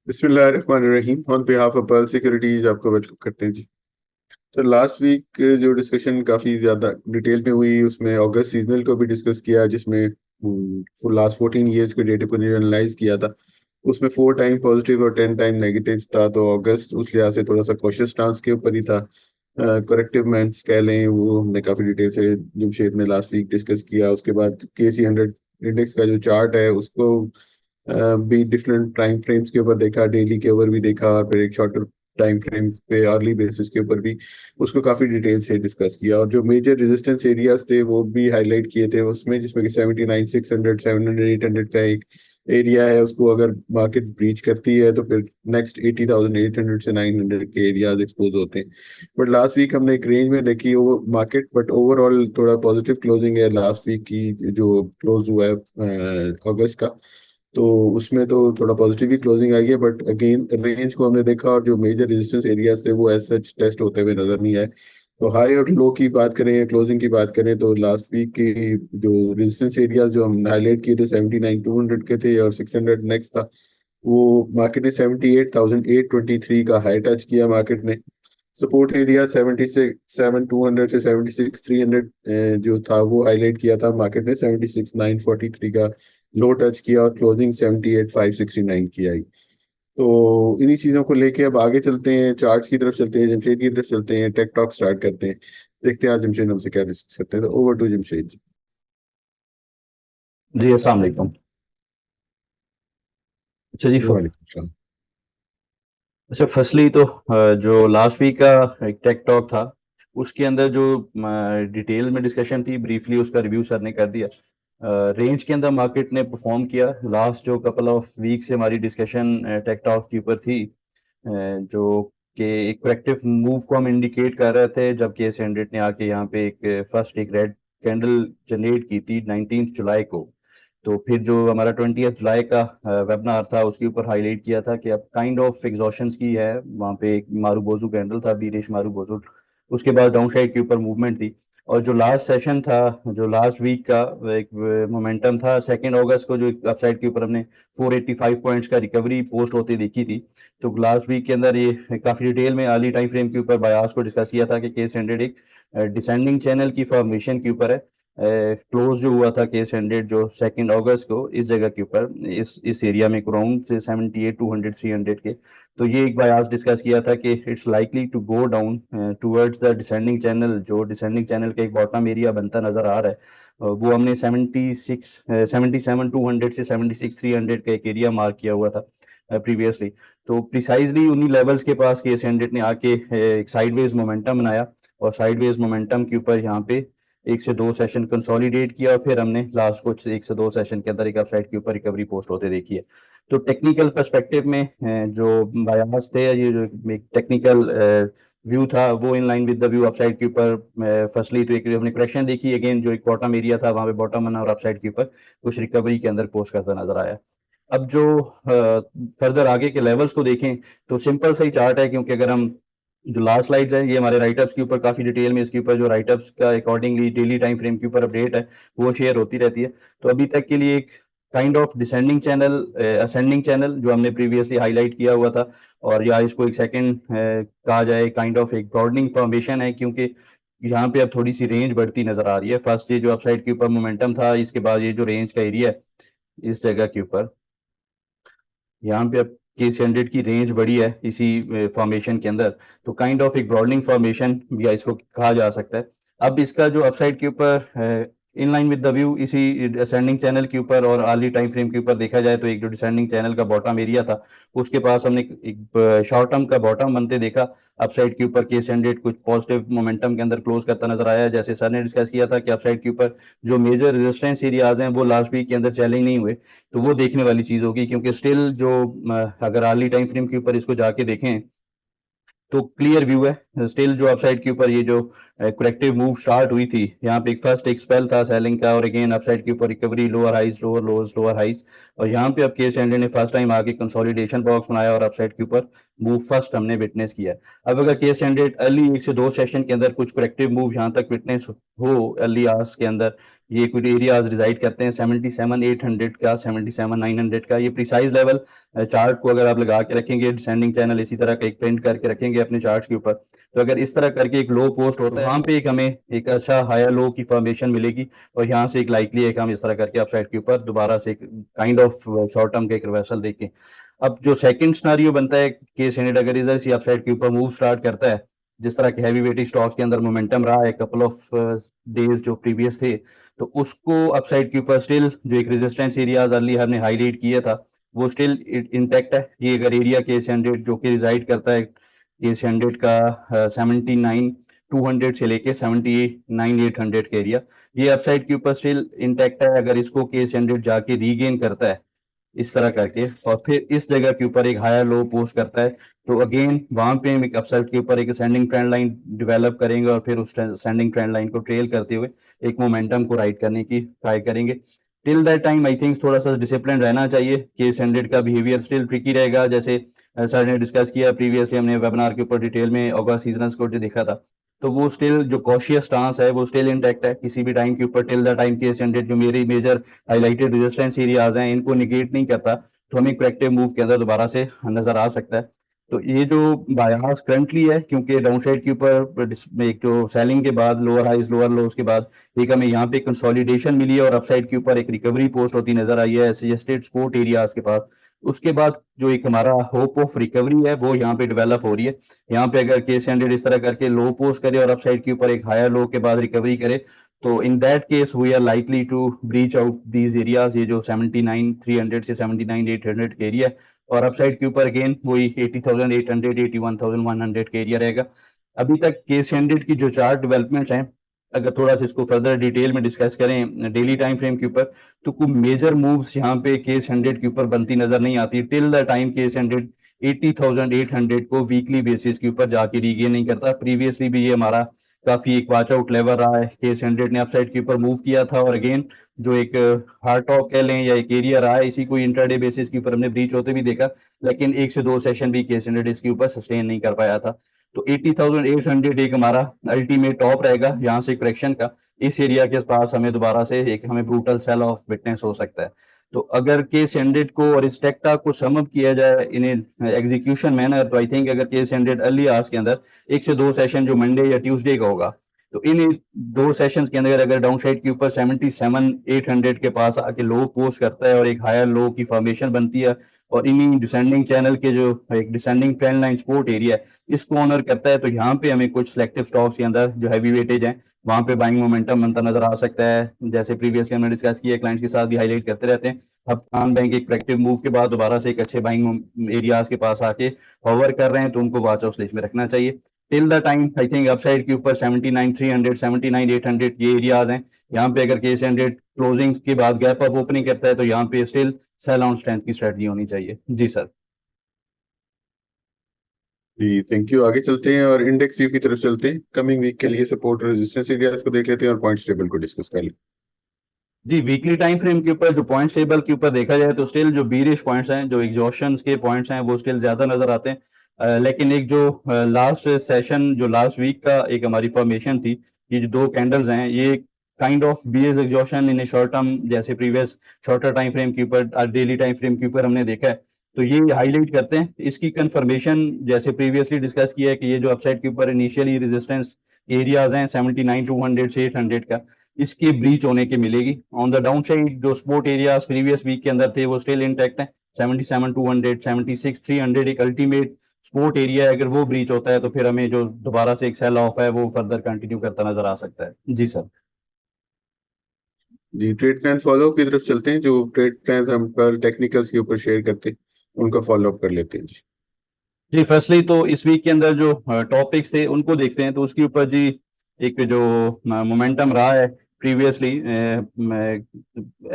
बिस्मिल्लाहिर्रहमानिर्रहीम। On behalf of pearl securities आपको welcome करते हैं जी। तो लास्ट वीक जो डिस्कशन काफ़ी ज़्यादा डिटेल में हुई, उसमें अगस्त सीजनल को भी डिस्कस किया, जिसमें लास्ट 14 ईयर्स के डेटा को एनालाइज किया था। उसमें 4 टाइम पॉजिटिव और 10 टाइम नेगेटिव था। तो अगस्त उस लिहाज से थोड़ा सा कॉशियस स्टांस के ऊपर ही था। करेक्टिव मेंट्स कह लें, वो हमने काफ़ी डिटेल से जमशेद ने लास्ट वीक डिस्कस किया। उसके बाद KC 100 इंडेक्स का जो चार्ट है उसको भी डिफरेंट टाइम फ्रेम्स के ऊपर देखा, डेली के ऊपर भी देखा, और फिर एक शॉर्टर टाइम फ्रेम पे अर्ली बेसिस के ऊपर भी उसको काफी डिटेल से डिस्कस किया। और जो मेजर रेजिस्टेंस एरियाज थे वो भी हाईलाइट किए थे उसमें, जिसमें कि 79, 600, 700, 800 का एक एरिया है। उसको अगर मार्केट ब्रीच करती है तो फिर नेक्स्ट 80,800 से 900 के एरियाज एक्सपोज होते हैं। बट लास्ट वीक हमने एक रेंज में देखी वो मार्केट, बट ओवरऑल थोड़ा पॉजिटिव क्लोजिंग है लास्ट वीक की जो क्लोज हुआ है अगस्त का। तो उसमें तो थोड़ा पॉजिटिव ही क्लोजिंग आई है, बट अगेन रेंज को हमने देखा और जो मेजर रेजिस्टेंस एरियाज थे वो एज सच टेस्ट होते हुए नजर नहीं आए। तो हाई और लो की बात करें या क्लोजिंग की बात करें तो लास्ट वीक की जो रेजिस्टेंस एरियाज जो हम हाईलाइट किए थे 79, 200 के थे और 600 नेक्स्ट था। वो मार्केट ने 78,823 का हाई टच किया मार्केट ने। सपोर्ट एरिया 76,700 से 76,300 जो था वो हाईलाइट किया था मार्केट ने। 76,943 का लो टच किया और क्लोजिंग 78,569 की आई। तो इन्हीं चीजों को लेके अब आगे चलते हैं, चार्ट्स की तरफ चलते हैं, जमशेद की तरफ चलते हैं, टेक टॉक स्टार्ट करते हैं। देखते हैं आज जमशेद हमसे क्या डिस्कस करते हैं। तो ओवर टू जमशेद जी। जी अस्सलाम वालेकुम। अच्छा जी वालेकुम सलाम। अच्छा फर्स्टली तो जो लास्ट वीक का एक टेक टॉक था उसके अंदर जो डिटेल में डिस्कशन थी, ब्रीफली उसका रिव्यू सर ने कर दिया। रेंज के अंदर मार्केट ने परफॉर्म किया। लास्ट जो कपल ऑफ वीक से हमारी डिस्कशन टेक टॉक के ऊपर थी, जो कि एक करेक्टिव मूव को हम इंडिकेट कर रहे थे, जब KS 100 ने आके यहाँ पे एक फर्स्ट एक रेड कैंडल जनरेट की थी 19 जुलाई को। तो फिर जो हमारा 20 जुलाई का वेबिनार था उसके ऊपर हाईलाइट किया था कि अब काइंड ऑफ एग्जॉशंस की है। वहाँ पे एक मारूबोजू कैंडल था, बीरिश मारूबोजू। उसके बाद डाउन साइड के ऊपर मूवमेंट थी। और जो लास्ट सेशन था, जो लास्ट वीक का एक मोमेंटम था 2 अगस्त को, जो अपसाइड के ऊपर हमने 485 पॉइंट्स का रिकवरी पोस्ट होते देखी थी। तो लास्ट वीक के अंदर ये काफ़ी डिटेल में अर्ली टाइम फ्रेम के ऊपर बायास को डिस्कस किया था कि KS 100 एक डिसेंडिंग चैनल की फॉर्मेशन के ऊपर है। क्लोज जो हुआ था KS 100 जो 2 अगस्त को इस जगह के ऊपर, इस एरिया में अराउंड से 78, 200, 300 के। तो ये एक बार आज डिस्कस किया था कि it's likely to go down towards the descending channel. जो डिसेंडिंग चैनल का एक बॉटम एरिया बनता नजर आ रहा है, वो हमने 77, 200 से 76, 300 का एक एरिया मार्क किया हुआ था प्रीवियसली। तो प्रिसाइजली उन्हीं लेवल्स के पास KS 100 ने आके एक साइडवेज मोमेंटम बनाया। और साइडवेज मोमेंटम के ऊपर यहाँ पे 1 से 2 सेशन कंसोलिडेट किया, और फिर हमने लास्ट कुछ 1 से 2 सेशन के अंदर एक अपसाइड के ऊपर रिकवरी पोस्ट होते देखी है। तो टेक्निकल पर्सपेक्टिव में जो बायास थे, ये जो एक टेक्निकल व्यू था वो in line with the view upside के ऊपर। फर्स्टली तो एक हमने करेक्शन देखी, अगेन जो एक बॉटम एरिया था वहां पे बॉटम बना और अपसाइड के ऊपर कुछ रिकवरी के अंदर पोस्ट करता नजर आया। अब जो फर्दर आगे के लेवल्स को देखें तो सिंपल सा ही चार्ट है, क्योंकि अगर हम जो लास्ट स्लाइड्स है ये हमारे राइटअप्स के ऊपर काफी डिटेल में, इसके ऊपर जो राइटअप्स का अकॉर्डिंगली डेली टाइम फ्रेम के ऊपर अपडेट है वो शेयर होती रहती है। तो अभी तक के लिए एक kind of descending channel, ascending channel जो हमने प्रीवियसली हाईलाइट किया हुआ था, और या इसको एक सेकंड कहा जाए काइंड ऑफ एक ब्रॉडनिंग फॉर्मेशन है, क्योंकि यहाँ पे अब थोड़ी सी रेंज बढ़ती नजर आ रही है। फर्स्ट ये जो अपसाइड के ऊपर मोमेंटम था, इसके बाद ये जो रेंज का एरिया है इस जगह के ऊपर, यहाँ पे अब KS 100 की रेंज बड़ी है इसी फॉर्मेशन के अंदर। तो काइंड ऑफ एक ब्रॉडनिंग फॉर्मेशन भी इसको कहा जा सकता है। अब इसका जो अपसाइड के ऊपर in line with the view इसी असेंडिंग चैनल के ऊपर और अर्ली टाइम फ्रेम के ऊपर देखा जाए, तो एक जो डिसेंडिंग चैनल का बॉटम एरिया था उसके पास हमने एक शॉर्ट टर्म का बॉटम बनते देखा। अपसाइड के ऊपर KS 100 कुछ पॉजिटिव मोमेंटम के अंदर क्लोज करता नजर आया, जैसे सर ने डिस्कस किया था कि अपसाइड के ऊपर जो मेजर रेजिस्टेंस एरियाज हैं वो लास्ट वीक के अंदर चैलेंज नहीं हुए। तो वो देखने वाली चीज होगी, क्योंकि स्टिल जो अगर अर्ली टाइम फ्रेम के ऊपर इसको जाके देखें तो क्लियर व्यू है। स्टिल जो अपसाइड के ऊपर ये जो करेक्टिव मूव स्टार्ट हुई थी, यहाँ पे एक स्पेल था सेलिंग का, और अगेन अपसाइड के ऊपर recovery, lower highs lower lows lower highs, और यहाँ पे अब केस एंडर ने फर्स्ट टाइम आके कंसोलिडेशन बॉक्स बनाया और अपसाइड के ऊपर मूव फर्स्ट हमने विटनेस किया। अब अगर केस एंडेड अर्ली 1 से 2 सेशन के अंदर कुछ करेक्टिव मूव यहाँ तक विटनेस हो अर्ली आवर्स के अंदर, ये कुछ एरियाज रिजाइड करते हैं 77,800 का, 77,900 का, ये प्रिसाइज लेवल चार्ट को अगर आप लगा के रखेंगे, डिसेंडिंग चैनल इसी तरह का एक प्रिंट करके रखेंगे अपने चार्ट के ऊपर, तो अगर इस तरह करके एक लो पोस्ट होता है, वहां पे एक हमें एक अच्छा हायर लो की फॉर्मेशन मिलेगी, और यहाँ से एक लाइकली है कि हम इस तरह करके अपसाइड के ऊपर दोबारा से काइंड ऑफ शॉर्ट टर्म का एक रिवर्सल देखें। अब जो सेकंड सिनेरियो बनता है, केस एंडेड अगर इधर से अपसाइड के ऊपर मूव स्टार्ट करता है, जिस तरह के हैवी वेटेज स्टॉक्स के अंदर मोमेंटम रहा है कपल ऑफ डेज जो प्रीवियस थे, तो उसको अपसाइड के ऊपर स्टिल जो एक रेजिस्टेंस एरियाज अर्ली हमने हाईलाइट किया था वो स्टिल इंटैक्ट है। ये अगर एरिया केस हंड्रेड जो कि रिजाइड करता है केस हंड्रेड का 79,200 से लेके 79,800 का एरिया, ये अपसाइड के ऊपर स्टिल इंटैक्ट है। अगर इसको केस हंड्रेड जाके रीगेन करता है इस तरह करके और फिर इस जगह के ऊपर एक हायर लो पोस्ट करता है, तो अगेन वहां पे हम एक अपसाइड के ऊपर एक असेंडिंग ट्रेंड लाइन डेवलप करेंगे और फिर उस असेंडिंग ट्रेंड लाइन को ट्रेल करते हुए एक मोमेंटम को राइड करने की ट्राई करेंगे। Till that time I think थोड़ा सा डिसिप्लिन रहना चाहिए। केस हंड्रेड का बिहेवियर स्टिल ट्रिकी रहेगा, जैसे सर ने डिस्कस किया प्रीवियसली, हमने वेबिनार के ऊपर डिटेल में अगस्त सीजनल्स को देखा था, तो वो स्टिल जो कॉशियस स्टांस है वो स्टिल इंटैक्ट है किसी भी टाइम के ऊपर। Till the time case hundred जो मेरी मेजर हाईलाइटेड रेजिस्टेंस एरियाज हैं इनको निगेट नहीं करता, तो हमें करेक्टिव मूव के अंदर दोबारा से नजर आ सकता है। तो ये जो बायास करंटली है, क्योंकि डाउन साइड के ऊपर एक जो सेलिंग के बाद लोअर हाइज लोअर लोज के बाद एक हमें यहाँ पे कंसोलिडेशन मिली है और अपसाइड के ऊपर एक रिकवरी पोस्ट होती नजर आई है सजेस्टेड सपोर्ट एरियाज के पास, उसके बाद जो एक हमारा होप ऑफ रिकवरी है वो यहाँ पे डेवलप हो रही है। यहाँ पे अगर केस हंड्रेड इस तरह करके लो पोस्ट करे और अपसाइड के ऊपर एक हायर लो के बाद रिकवरी करे, तो in that case we are likely to breach out these areas, ये जो 79,300 से 79,800 के एरिया है, और अपसाइड के ऊपर अगेन वही 80,800 81,100 के एरिया रहेगा। अभी तक केस हंड्रेड की जो चार्ट डेवलपमेंट्स हैं, अगर थोड़ा सा इसको फर्दर डिटेल में डिस्कस करें डेली टाइम फ्रेम के ऊपर, तो कुछ मेजर मूव्स यहाँ पे केस हंड्रेड के ऊपर बनती नजर नहीं आती till the time case hundred 80,800 को वीकली बेसिस के ऊपर जाके रीगेन नहीं करता। प्रीवियसली भी ये हमारा काफी एक वॉच आउट लेवल रहा है, केस हंड्रेड ने अपसाइड के ऊपर मूव किया था और अगेन जो एक हार्ड टॉप कह लें या एक एरिया रहा है, इसी को इंटरडे बेसिस के ऊपर हमने ब्रीच होते भी देखा, लेकिन 1 से 2 सेशन भी केस हंड्रेड इसके ऊपर सस्टेन नहीं कर पाया था। तो 80,800 एक हमारा अल्टीमेट टॉप रहेगा यहाँ से करेक्शन का। इस एरिया के पास हमें दोबारा से एक हमें ब्रूटल सेल ऑफ विटनेस हो सकता है। तो अगर केस हंड्रेड को और इस टेक्टा को समअप किया जाए इन एग्जीक्यूशन मैनर, तो आई थिंक अगर केस हंड्रेड अर्ली आवर्स के अंदर 1 से 2 सेशन जो मंडे या ट्यूसडे का होगा, तो इन 2 सेशंस के अंदर अगर डाउन साइड के ऊपर 77,800 के पास आके लो पोस्ट करता है और एक हायर लो की फॉर्मेशन बनती है और इन्हीं डिसेंडिंग चैनल के जो एक descending trend line support area है इसको ऑनर करता है, तो यहाँ पे हमें कुछ सिलेक्टिव स्टॉक्स के अंदर जो हैवी वेटेज है वहां पे बाइंग मोमेंटम बनता नजर आ सकता है। जैसे प्रीवियसली हमने डिस्कस किया, क्लाइंट्स के साथ भी हाईलाइट करते रहते हैं, हफ्तान बैंक एक करेक्टिव मूव के बाद दोबारा से एक अच्छे बाइंग एरियाज के पास आके होवर कर रहे हैं, तो उनको वॉच हाउस लिस्ट में रखना चाहिए। Till the time I think upside के ऊपर 79,300 79,800 ये एरियाज हैं, यहाँ पे अगर केस हंड्रेड क्लोजिंग के बाद गैप अप ओपनिंग करता है तो यहाँ पे स्टिल सेल ऑन स्ट्रेंथ की स्ट्रेटजी होनी चाहिए। जी सर। जी थैंक यू। आगे चलते हैं और इंडेक्स व्यू की तरफ चलते हैं। कमिंग वीक के लिए सपोर्ट और रेजिस्टेंस एरियाज को देख लेते हैं और पॉइंट्स टेबल को डिस्कस कर लेते जी, वीकली टाइम फ्रेम के ऊपर जो पॉइंट टेबल के ऊपर देखा जाए तो स्टिल जो बीरिश पॉइंट्स हैं, जो एग्जॉशन के पॉइंट्स हैं वो स्टिल ज्यादा नजर आते हैं। लेकिन एक जो लास्ट सेशन जो लास्ट वीक का एक हमारी फॉर्मेशन थी, ये जो 2 कैंडल्स हैं ये kind of BS exhaustion in short term, जैसे प्रीवियस शॉर्टर टाइम फ्रेम के ऊपर डेली टाइम फ्रेम के ऊपर हमने देखा है, तो ये हाईलाइट करते हैं इसकी कंफर्मेशन। जैसे प्रीवियसली डिस्कस किया है कि ये जो अपसाइड के ऊपर इनिशियली रेजिस्टेंस एरियाज हैं 79,200 से 800 का, इसके ब्रीच होने के मिलेगी। ऑन द डाउन साइड जो सपोर्ट एरियाज प्रीवियस वीक के अंदर थे वो स्टिल इंटैक्ट है, 77,200 76,300 एक अल्टीमेट सपोर्ट एरिया है। अगर वो ब्रीच होता है तो फिर हमें जो दोबारा से एक सेल ऑफ है वो फर्दर कंटिन्यू करता नजर आ सकता है। जी सर। हैं। जी ट्रेड प्लान फॉलो की तरफ चलते हैं। जो ट्रेड प्लान हम पर टेक्निकल्स के ऊपर शेयर करते हैं उनका फॉलो अप कर लेते हैं जी। जी फर्स्टली तो इस वीक के अंदर जो टॉपिक्स थे उनको देखते हैं, तो उसके ऊपर जी एक जो मोमेंटम रहा है प्रीवियसली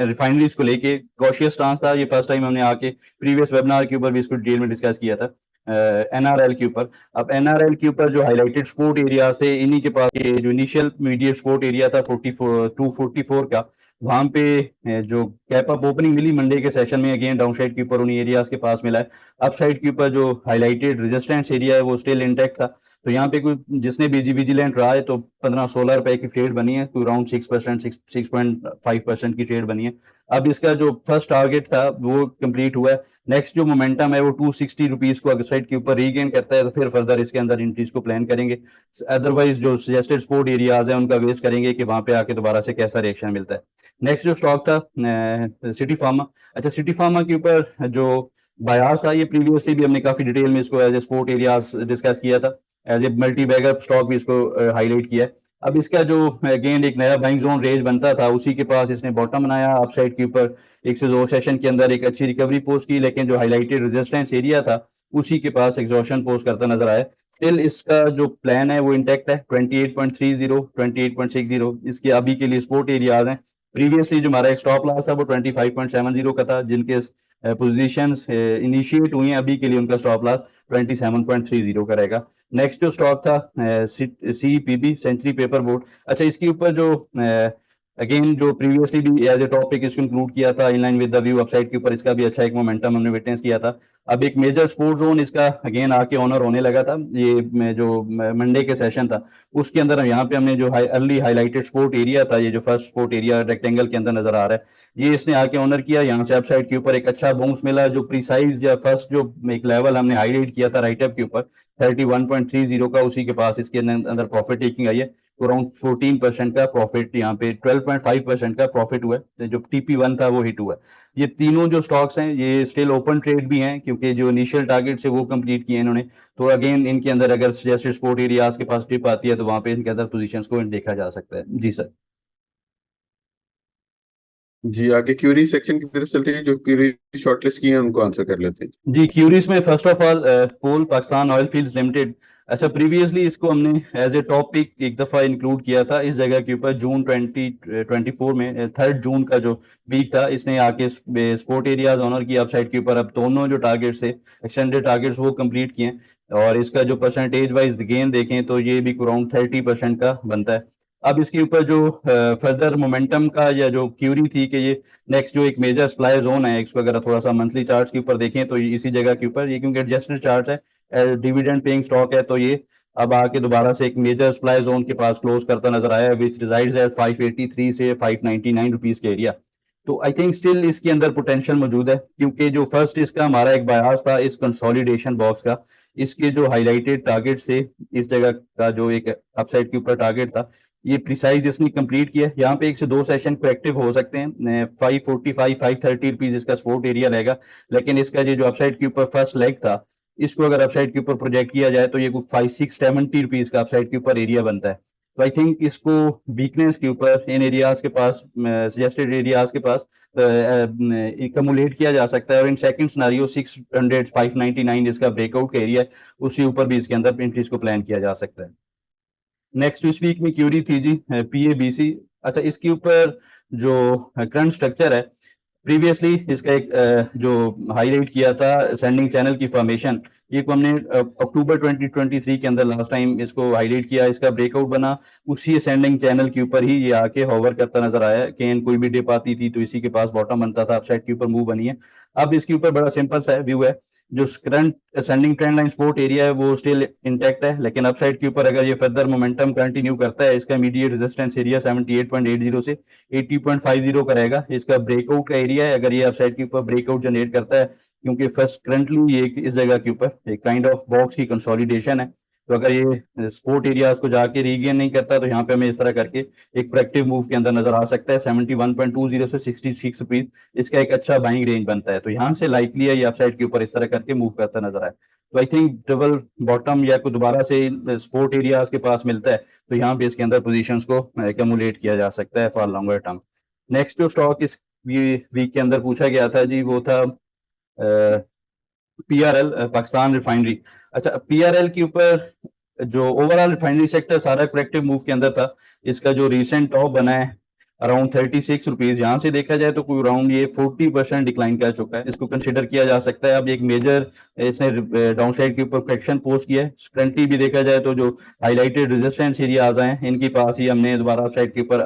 रिफाइनरीज को लेके कॉशियस स्टांस था। ये फर्स्ट टाइम हमने आके प्रीवियस वेबिनार के ऊपर भी इसको डिटेल में डिस्कस किया था। एनआरएल के ऊपर। अब एनआरएल के ऊपर जो हाईलाइटेड सपोर्ट एरियाज थे, इन्हीं के पास ये जो इनिशियल मीडिएट सपोर्ट एरिया था 244 का, वहां पे जो कैप अप ओपनिंग मिली मंडे के सेशन में, अगेन डाउन साइड के ऊपर उन्हीं एरियाज के पास मिला है। अप साइड के ऊपर जो हाईलाइटेड रेजिस्टेंस एरिया है वो स्टिल इंटैक्ट था। तो यहाँ पे कोई जिसने बीजी विजिलेंट रहा है तो 15-16 रुपए की ट्रेड बनी है, तो अराउंड 6%, 6.5% की ट्रेड बनी है। अब इसका जो फर्स्ट टारगेट था वो कंप्लीट हुआ है। नेक्स्ट जो मोमेंटम है वो 260 रुपीज को अगर साइड के ऊपर रीगेन करता है तो फिर फर्दर इसके अंदर इंक्रीज को प्लान करेंगे। अदरवाइज जो सजेस्टेड सपोर्ट एरियाज है उनका वेस्ट करेंगे कि वहां पे आके दोबारा से कैसा रिएक्शन मिलता है। नेक्स्ट जो स्टॉक था सिटी फार्मा। अच्छा, सिटी फार्मा के ऊपर जो बायास था, ये प्रीवियसली भी हमने काफी डिटेल में इसको as a support areas discuss किया था, as a multi bagger stock भी इसको हाईलाइट किया है। अब इसका जो अगेन एक नया बाइंग जोन रेंज बनता था, उसी के पास इसने बॉटम बनाया अपसाइड के ऊपर। एक से दो सेशन के अंदर एक अच्छी रिकवरी पोस्ट की, लेकिन जो हाईलाइटेड रेजिस्टेंस एरिया था उसी के पास एग्जॉशन पोस्ट करता नजर आया। स्टिल इसका जो प्लान है वो इंटैक्ट है। 28.30, 28.60 इसके अभी के लिए सपोर्ट एरियाज हैं। प्रीवियसली जो हमारा एक स्टॉप लॉस था वो 25.70 का था, जिनके पोजीशंस इनिशिएट हुई हैं, अभी के लिए उनका स्टॉप लॉस 27.30 का रहेगा। नेक्स्ट जो स्टॉक था सीपीबी, सेंचुरी पेपर बोर्ड। अच्छा, इसके ऊपर जो अगेन जो प्रीवियसली भी एज ए टॉपिक इसको इंक्लूड किया था in line with the view upside के ऊपर, इसका भी अच्छा एक मोमेंटम हमने विटनेस किया था। अब एक मेजर सपोर्ट जोन इसका अगेन आके ऑनर होने लगा था, ये जो मंडे के सेशन था उसके अंदर यहाँ पे हमने जो अर्ली हाईलाइटेड सपोर्ट एरिया था, ये जो फर्स्ट सपोर्ट एरिया रेक्टेंगल के अंदर नजर आ रहा है, ये इसने आके ऑनर किया। यहाँ से अपसाइड के ऊपर एक अच्छा बाउंस मिला। जो प्रिसाइज या फर्स्ट जो एक लेवल हमने हाईलाइट किया था राइट अप के ऊपर 31.30 का, उसी के पास इसके अंदर प्रॉफिट टेकिंग आई है। तो अराउंड 14% का प्रॉफिट, यहाँ पे 12.5% का प्रॉफिट हुआ है। जो TP1 था वो हिट हुआ है। ये तीनों जो स्टॉक्स हैं ये स्टिल ओपन ट्रेड भी हैं, क्योंकि जो इनिशियल टारगेट है वो कंप्लीट किए इन्होंने। तो अगेन इनके अंदर अगर सजेस्टेड सपोर्ट एरियाज के पास टिप आती है तो वहां पे इनके अंदर पोजीशंस को देखा जा सकता है। जी सर। जी, आगे क्यूरी सेक्शन की तरफ चलते हैं। जो क्यूरी शॉर्टलिस्ट की है उनको आंसर कर लेते हैं। जी, क्यूरीज में first of all pol Pakistan oil fields limited. अच्छा, प्रीवियसली इसको हमने एज ए टॉपिक एक दफा इंक्लूड किया था इस जगह के ऊपर, जून 2024 में 3 जून का जो वीक था, इसने आके स्पोर्ट एरियाज ऑनर किया अपसाइड के ऊपर। अब दोनों जो टारगेट्स थे एक्सटेंडेड टारगेट्स वो कंप्लीट किए, और इसका जो परसेंटेज वाइज गेन देखें तो ये भी अराउंड 30% का बनता है। अब इसके ऊपर जो फर्दर मोमेंटम का या जो क्यूरी थी कि ये नेक्स्ट जो एक मेजर सप्लाई जोन है, इसको अगर थोड़ा सा मंथली चार्ट के ऊपर देखें तो इसी जगह के ऊपर ये, क्योंकि एडजस्टेड चार्ट है, डिविडेंड पेइंग स्टॉक है, तो ये अब आके दोबारा से एक मेजर सप्लाई जोन के पास क्लोज करता नजर आया, विच रिजाइड्स एट 583 से 599 रुपीज के एरिया। तो आई थिंक स्टिल इसके अंदर पोटेंशियल मौजूद है, क्योंकि जो फर्स्ट इसका हमारा एक बायास था इस कंसोलिडेशन बॉक्स का, इसके जो हाईलाइटेड टारगेट से इस जगह का जो एक अपसाइड के ऊपर टारगेट था, ये प्रिसाइज इसने कंप्लीट किया। यहाँ पे 1 से 2 सेशन को एक्टिव हो सकते हैं। 545, 530 रुपीज इसका सपोर्ट एरिया रहेगा, लेकिन इसका जो अपसाइड के ऊपर फर्स्ट लेग था, इसको अगर अपसाइड के ऊपर प्रोजेक्ट किया जाए तो ये कुछ 5-6-70 रुपीज का अपसाइड के ऊपर एरिया बनता है। तो आई थिंक इसको वीकनेस के ऊपर इन एरियाज के पास, सजेस्टेड एरियाज के पास कमुलेट किया जा सकता है, और इन सेकंड सिनेरियो 600, 599 इसका ब्रेकआउट का एरिया है, उसी ऊपर भी इसके अंदर इंक्रीज को प्लान किया जा सकता है। नेक्स्ट इस वीक में क्यूरी थी जी PABC। अच्छा, इसके ऊपर जो करंट स्ट्रक्चर है, प्रीवियसली इसका एक जो हाईलाइट किया था सेंडिंग चैनल की फॉर्मेशन, ये को हमने अक्टूबर 2023 के अंदर लास्ट टाइम इसको हाईलाइट किया। इसका ब्रेकआउट बना, उसी सेंडिंग चैनल के ऊपर ही ये आके होवर करता नजर आया। कि कोई भी डिप आती थी तो इसी के पास बॉटम बनता था, अपसाइड के ऊपर मूव बनी है। अब इसके ऊपर बड़ा सिंपल सा व्यू है, जो current ascending trend line support area है वो स्टिल इंटैक्ट है, लेकिन अपसाइड के ऊपर अगर ये फर्दर मोमेंटम कंटिन्यू करता है, इसका इमीडिएट रेजिस्टेंस एरिया 78.80 से 80.50 का रहेगा। इसका ब्रेकआउट का एरिया है अगर ये अपसाइड के ऊपर ब्रेकआउट जनरेट करता है, क्योंकि फर्स्ट करंटली ये इस जगह के ऊपर एक काइंड ऑफ बॉक्स की कंसोलिडेशन है। तो अगर ये सपोर्ट एरियाज को जाके रीगेन नहीं करता तो यहाँ पे हमें इस तरह करके एक प्रोएक्टिव मूव के अंदर नजर आ सकता है। 71.20 से 66 रुपीज इसका एक अच्छा बाइंग रेंज बनता है, तो यहाँ से लाइकली है ये अपसाइड के ऊपर इस तरह करके मूव करता नजर आए। तो आई थिंक डबल बॉटम या कोई दोबारा से सपोर्ट एरियाज के पास मिलता है तो यहाँ पे इसके अंदर पोजीशंस को एक्यूमुलेट किया जा सकता है फॉर लॉन्गर टर्म। नेक्स्ट जो स्टॉक इस वीक के अंदर पूछा गया था जी, वो था PRL, पाकिस्तान रिफाइनरी। अच्छा, PRL के ऊपर जो ओवरऑल रिफाइनरी सेक्टर सारा करेक्टिव मूव के अंदर था। इसका जो रिसेंट टॉप बना है अराउंड 36 रुपीज। यहाँ से देखा जाए तो कोई अराउंड ये 40% डिक्लाइन कर चुका है, इसको कंसिडर किया जा सकता है। अब एक मेजर इसने डाउन साइड के ऊपर करेक्शन पोस्ट किया है। करंटली भी देखा जाए तो जो हाईलाइटेड रेजिस्टेंस एरियाज हैं इनके पास ही हमने दोबारा साइड के ऊपर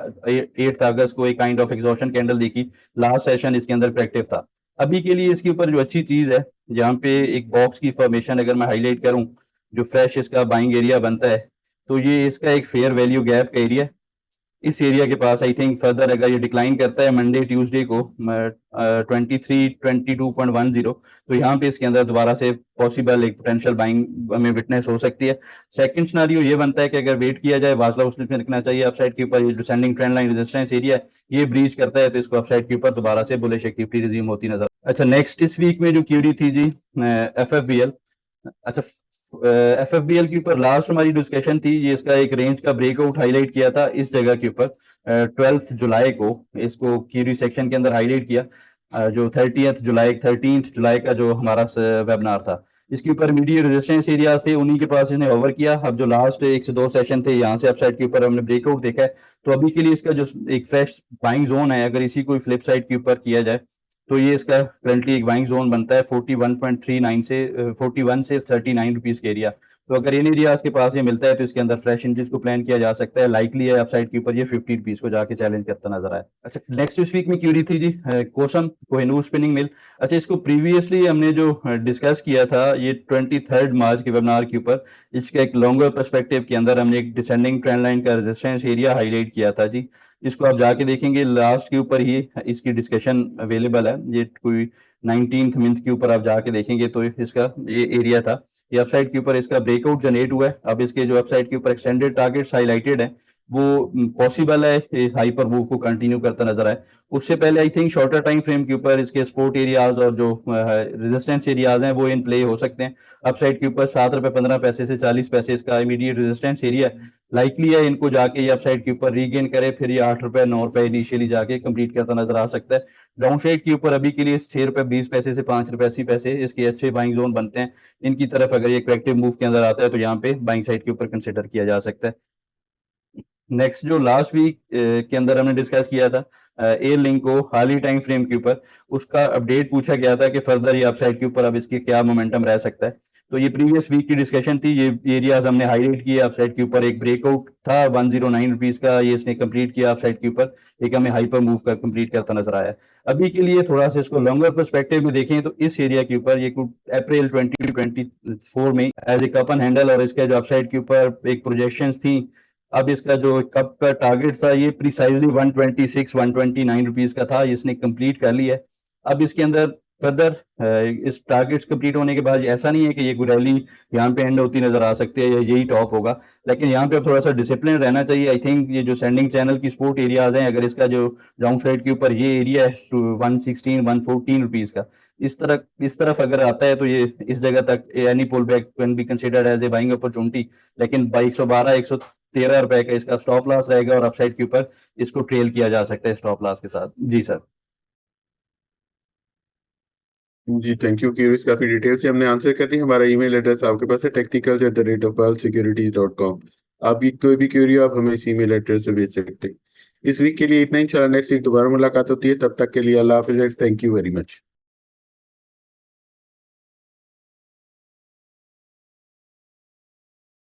8 अगस्त को एक काइंड ऑफ एग्जॉशन कैंडल देखी। लास्ट सेशन इसके अंदर करेक्टिव था। अभी के लिए इसके ऊपर जो अच्छी चीज है, जहाँ पे एक बॉक्स की फॉर्मेशन अगर मैं हाईलाइट करूं, जो फ्रेश इसका बाइंग एरिया बनता है, तो ये इसका एक फेयर वैल्यू गैप का एरिया। इस एरिया के पास आई थिंक फर्दर अगर ये डिक्लाइन करता है मंडे ट्यूसडे को 2322.10, तो यहाँ पे इसके अंदर दोबारा से पॉसिबल एक पोटेंशियल बाइंग हमें विटनेस हो सकती है। सेकंड सिनेरियो ये बनता है कि अगर वेट किया जाए, वाजला उसमें रखना चाहिए अपसाइड के ऊपर। ये जो sending trend line resistance area है ये ब्रीच करता है तो इसको अपसाइड के ऊपर दोबारा से बुलिश एक्टिविटी रिज्यूम होती नजर। अच्छा, नेक्स्ट इस वीक में जो क्यूरी थी जी, FFBL। अच्छा, FFBL के ऊपर लास्ट हमारी डिस्कशन थी, ये इसका एक रेंज का ब्रेकआउट हाईलाइट किया था इस जगह के ऊपर 12 जुलाई को। इसको क्यूरी सेक्शन के अंदर हाईलाइट किया, जो 13 जुलाई का जो हमारा वेबिनार था, इसके ऊपर मीडियम रेजिस्टेंस एरियाज थे, उन्हीं के पास इसने ओवर किया। अब जो लास्ट 1 से 2 सेशन थे यहाँ से अपसाइड के ऊपर हमने ब्रेकआउट देखा है। तो अभी के लिए इसका जो एक फ्रेश बाइंग जोन है, अगर इसी को फ्लिप साइड के ऊपर किया जाए तो ये इसका करंटली एक बाइंग जोन बनता है 41.39 से 41 से 39 रुपीज के एरिया। तो अगर इन एरियाज के पास ये मिलता है तो इसके अंदर फ्रेश एंट्रीज को प्लान किया जा सकता है। लाइकली है अपसाइड के ऊपर ये 50 रुपीज को जाके चैलेंज करता नजर आया। अच्छा, नेक्स्ट इस वीक में क्यूरी थी जी कोसम कोहिनूर स्पिनिंग मिल। अच्छा, इसको प्रीवियसली हमने जो डिस्कस किया था ये 23 मार्च के वेबिनार के ऊपर, इसके एक लॉन्गर पर्सपेक्टिव के अंदर हमने एक डिसेंडिंग ट्रेंड लाइन का रेजिस्टेंस एरिया हाईलाइट किया था जी। इसको आप जाके देखेंगे लास्ट के ऊपर ही इसकी डिस्कशन अवेलेबल है। ये कोई 19th मंथ के ऊपर आप जाके देखेंगे तो इसका ये एरिया था। ये अपसाइड के ऊपर इसका ब्रेकआउट जनरेट हुआ है। अब इसके जो अपसाइड के ऊपर एक्सटेंडेड टारगेट्स हाईलाइटेड है वो पॉसिबल है हाइपर मूव को कंटिन्यू करता नजर आए। उससे पहले I think shorter time frame के ऊपर इसके सपोर्ट एरियाज और जो रेजिस्टेंस एरियाज हैं वो इन प्ले हो सकते हैं। अपसाइड के ऊपर 7 रुपए 15 पैसे से 40 पैसे इसका इमीडिएट रेजिस्टेंस एरिया लाइकली है, इनको जाके ये अपसाइड के ऊपर रीगेन करे, फिर ये 8 रुपए 9 रुपए इनिशियली जाके कंप्लीट करता नजर आ सकता है। डाउन साइड के ऊपर अभी के लिए 6 रुपए 20 पैसे से 5 रुपए 80 पैसे इसके अच्छे बाइंग जोन बनते हैं। इनकी तरफ अगर ये करेक्टिव मूव के अंदर आता है तो यहाँ पे बाइंग साइड के ऊपर कंसिडर किया जा सकता है। नेक्स्ट जो लास्ट वीक के अंदर हमने डिस्कस किया था एयर लिंक को हाल ही टाइम फ्रेम के ऊपर, उसका अपडेट पूछा गया था कि फर्दर ये अपसाइड के ऊपर अब इसके क्या मोमेंटम रह सकता है। तो ये प्रीवियस वीक की डिस्कशन थी, ये एरियाज हमने हाईलाइट किए। अपसाइड के ऊपर एक ब्रेकआउट था 109 रुपीज का, ये इसने कंप्लीट किया अपसाइड के ऊपर, एक हमें हाइपर मूव का कंप्लीट करता नजर आया। अभी के लिए थोड़ा सा इसको लॉन्गर पर्सपेक्टिव में देखें तो इस एरिया के ऊपर ये अप्रैल 2024 में एज ए कपन हैंडल और इसके जो अपसाइड के ऊपर एक प्रोजेक्शंस थी। अब इसका जो कप का टारगेट था ये प्रिसाइजली 126 129 रुपीज का था, इसने कंप्लीट कर लिया है। अब इसके अंदर फर्दर इस टारगेट्स कंप्लीट होने के बाद ऐसा नहीं है कि ये कोई रैली यहाँ पे एंड होती नजर आ सकती है या यही टॉप होगा, लेकिन यहाँ पे थोड़ा सा डिसिप्लिन रहना चाहिए। आई थिंक ये जो सेंडिंग चैनल की सपोर्ट एरियाज हैं, अगर इसका जो डाउन साइड के ऊपर ये एरिया है 116 114 रुपीज का, इस तरफ अगर आता है तो ये इस जगह तक any pull back can be considered as a buying opportunity. लेकिन 112 113 रुपए का इसका स्टॉप लॉस रहेगा और अपसाइड के ऊपर इसको ट्रेल किया जा सकता है स्टॉप लॉस के साथ। जी सर। जी थैंक यू क्यूरीज, काफी डिटेल से हमने आंसर कर दी। हमारा ईमेल एड्रेस आपके पास है technicals@securities.com। आपकी कोई भी क्यूरी आप हमें इस ईमेल एड्रेस पे भेज सकते हैं। इस वीक के लिए इतना ही, इंशाल्लाह नेक्स्ट वीक दोबारा मुलाकात होती है। तब तक के लिए अल्लाह हाफिज, थैंक यू वेरी मच।